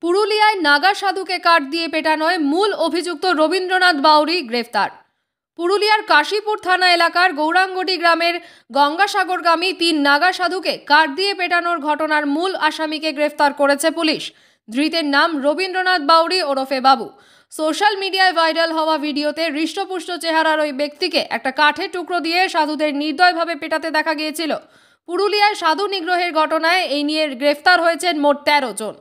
পুরুলিয়ায় নাগা সাধুকে কাঠ দিয়ে পেটানোয় মূল অভিযুক্ত রবীন্দ্রনাথ বাউরি গ্রেফতার। পুরুলিয়ার কাশীপুর থানা এলাকার গৌরাঙ্গটি গ্রামের গঙ্গাসাগরগামী 3 নাগা সাধুকে কাঠ দিয়ে পেটানোর ঘটনার মূল আসামিকে গ্রেফতার করেছে পুলিশ। ধৃতের নাম রবীন্দ্রনাথ বাউরি ওরফে বাবু। সোশ্যাল মিডিয়ায় ভাইরাল হওয়া ভিডিওতে হৃষ্টপুষ্ট চেহারার ওই ব্যক্তিকে একটা কাঠের টুকরো দিয়ে সাধুদের নির্দয়ভাবে পেটাতে দেখা গিয়েছিল। পুরুলিয়ায় সাধু নিগ্রহের ঘটনায় এই নিয়ে গ্রেফতার হয়েছেন মোট 13 জন।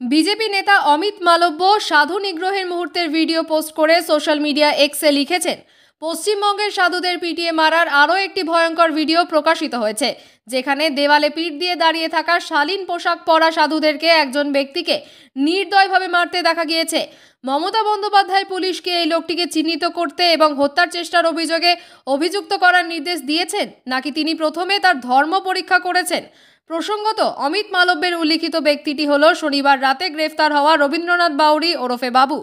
বিজেপি নেতা অমিত মালব্য সাধু নিগ্রহের মুহূর্তের ভিডিও পোস্ট করে সোশ্যাল মিডিয়া এক্সে লিখেছেন, পশ্চিমবঙ্গের সাধুদের পিটিয়ে মারার আরও একটি ভয়ঙ্কর ভিডিও প্রকাশিত হয়েছে, যেখানে দেওয়ালে পিঠ দিয়ে দাঁড়িয়ে থাকা শালীন পোশাক পরা সাধুদেরকে একজন ব্যক্তিকে নির্দয়ভাবে মারতে দেখা গিয়েছে। মমতা বন্দ্যোপাধ্যায় পুলিশকে এই লোকটিকে চিহ্নিত করতে এবং হত্যার চেষ্টার অভিযোগে অভিযুক্ত করার নির্দেশ দিয়েছেন, নাকি তিনি প্রথমে তার ধর্ম পরীক্ষা করেছেন? প্রসঙ্গত, অমিত মালব্যের উল্লিখিত ব্যক্তিটি হল শনিবার রাতে গ্রেফতার হওয়া রবীন্দ্রনাথ বাউরি ওরফে বাবু।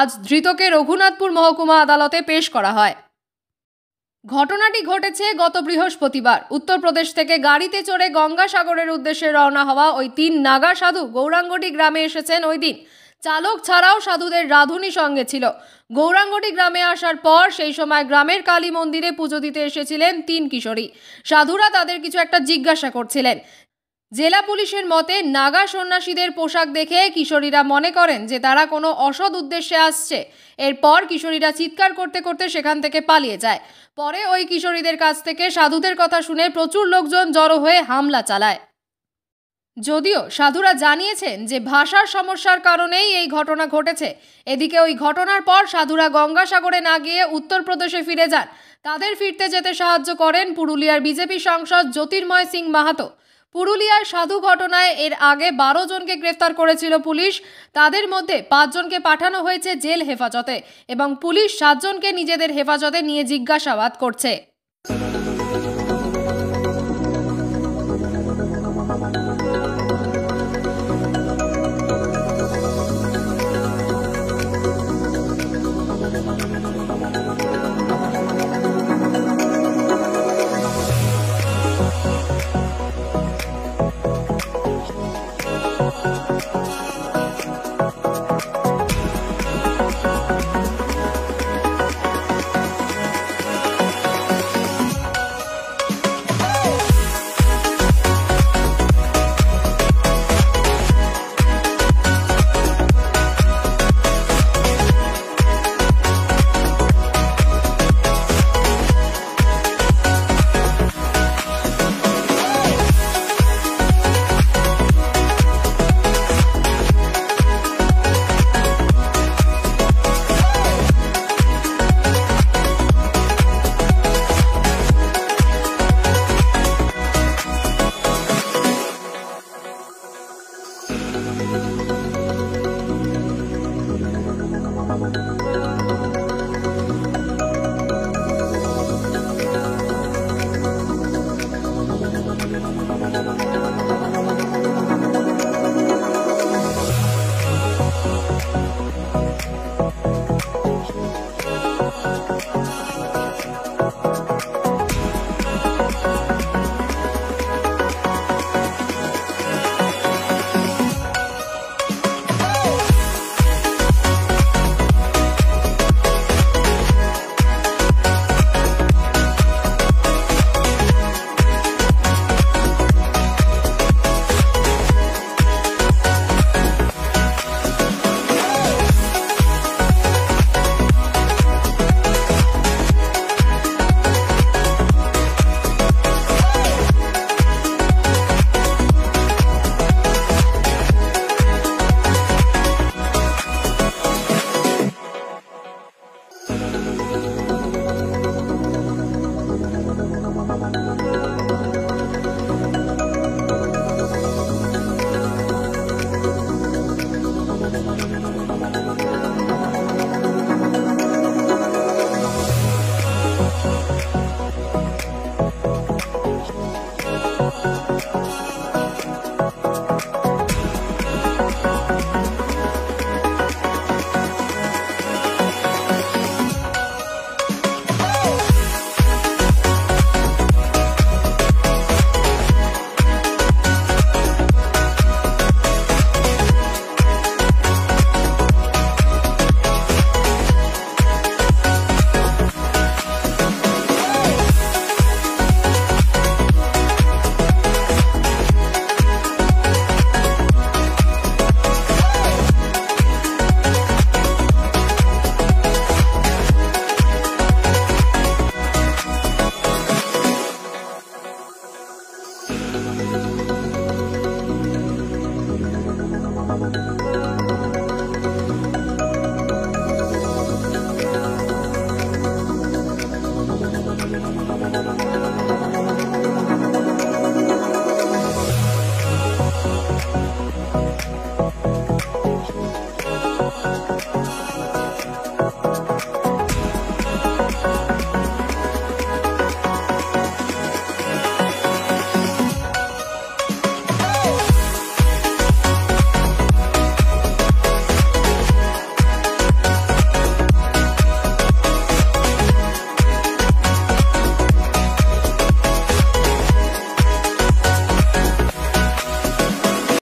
আজ ধৃতকে রঘুনাথপুর মহকুমা আদালতে পেশ করা হয়। ঘটনাটি ঘটেছে গত বৃহস্পতিবার। উত্তরপ্রদেশ থেকে গাড়িতে চড়ে গঙ্গাসাগরের উদ্দেশ্যে রওনা হওয়া ওই 3 নাগা সাধু গৌরাঙ্গটি গ্রামে এসেছেন ওই দিন। চালক ছাড়াও সাধুদের রাঁধুনি সঙ্গে ছিল। গৌরাঙ্গটি গ্রামে আসার পর সেই সময় গ্রামের কালী মন্দিরে পুজো দিতে এসেছিলেন 3 কিশোরী। সাধুরা তাদের কিছু একটা জিজ্ঞাসা করছিলেন। জেলা পুলিশের মতে, নাগা সন্ন্যাসীদের পোশাক দেখে কিশোরীরা মনে করেন যে তারা কোনো অসৎ উদ্দেশ্যে আসছে। এরপর কিশোরীরা চিৎকার করতে করতে সেখান থেকে পালিয়ে যায়। পরে ওই কিশোরীদের কাছ থেকে সাধুদের কথা শুনে প্রচুর লোকজন জড়ো হয়ে হামলা চালায়। যদিও সাধুরা জানিয়েছেন যে ভাষার সমস্যার কারণেই এই ঘটনা ঘটেছে। এদিকে ওই ঘটনার পর সাধুরা গঙ্গাসাগরে না গিয়ে উত্তরপ্রদেশে ফিরে যান। তাদের ফিরতে যেতে সাহায্য করেন পুরুলিয়ার বিজেপি সাংসদ জ্যোতির্ময় সিং মাহাতো। পুরুলিয়ার সাধু ঘটনায় এর আগে 12 জনকে গ্রেফতার করেছিল পুলিশ। তাদের মধ্যে 5 জনকে পাঠানো হয়েছে জেল হেফাজতে এবং পুলিশ 7 জনকে নিজেদের হেফাজতে নিয়ে জিজ্ঞাসাবাদ করছে।